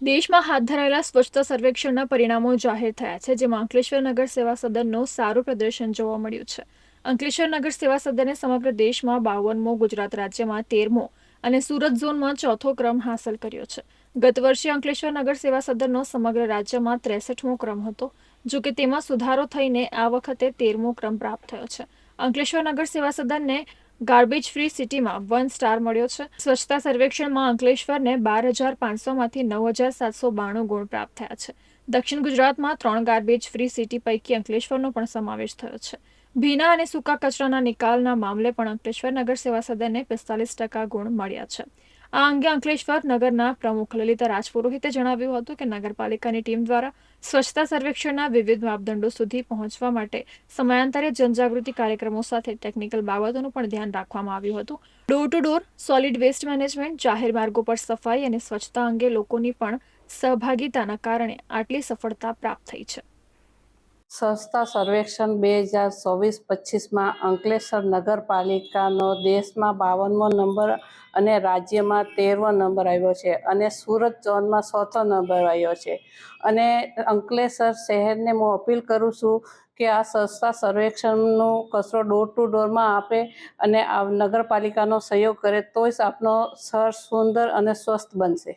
દેશમાં હાથ ધરાયેલા સ્વચ્છતા સર્વેક્ષણના પરિણામો જાહેર થયા છે, જેમાં અંકલેશ્વર નગર સેવા સદનનું સારું પ્રદર્શન જોવા મળ્યું છે. અંકલેશ્વર નગર સેવા સદને સમગ્ર દેશમાં 52મો, ગુજરાત રાજ્યમાં 13મો અને સુરત ઝોનમાં 4થો ક્રમ હાંસલ કર્યો છે. ગત વર્ષે અંકલેશ્વર નગર સેવા સદનનો સમગ્ર રાજ્યમાં 63મો ક્રમ હતો, જો કે તેમાં સુધારો થઈને આ વખતે 13મો ક્રમ પ્રાપ્ત થયો છે. અંકલેશ્વર નગર સેવા સદનને ગાર્બેજ ફ્રી સિટીમાં 1 સ્ટાર મળ્યો છે. સ્વચ્છતા સર્વેક્ષણમાં અંકલેશ્વરને 12,500માંથી 9,792 ગુણ પ્રાપ્ત થયા છે. દક્ષિણ ગુજરાતમાં 3 ગાર્બેજ ફ્રી સિટી પૈકી અંકલેશ્વરનો પણ સમાવેશ થયો છે. ભીના અને સૂકા કચરાના નિકાલના મામલે પણ અંકલેશ્વર નગર સેવા સદનને 45% ગુણ મળ્યા છે. આ અંગે અંકલેશ્વર નગરના પ્રમુખ લલિતા રાજપુરોહિતે જણાવ્યું હતું કે નગરપાલિકાની ટીમ દ્વારા સ્વચ્છતા સર્વેક્ષણના વિવિધ માપદંડો સુધી પહોંચવા માટે સમયાંતરે જનજાગૃતિ કાર્યક્રમો સાથે ટેકનિકલ બાબતોનું પણ ધ્યાન રાખવામાં આવ્યું હતું. Door to door solid waste management, જાહેર માર્ગો પર સફાઈ અને સ્વચ્છતા અંગે લોકોની પણ સહભાગિતાના કારણે આટલી સફળતા પ્રાપ્ત થઈ છે. સ્વચ્છતા સર્વેક્ષણ 2024-25માં અંકલેશ્વર નગરપાલિકાનો દેશમાં 52મો નંબર અને રાજ્યમાં 13મો નંબર આવ્યો છે અને સુરત ઝોનમાં 4થો નંબર આવ્યો છે. અને અંકલેશ્વર શહેરને હું અપીલ કરું છું કે આ સ્વચ્છતા સર્વેક્ષણનો કચરો ડોર ટુ ડોરમાં આપે અને આ નગરપાલિકાનો સહયોગ કરે તો જ આપણો શહેર સુંદર અને સ્વસ્થ બનશે.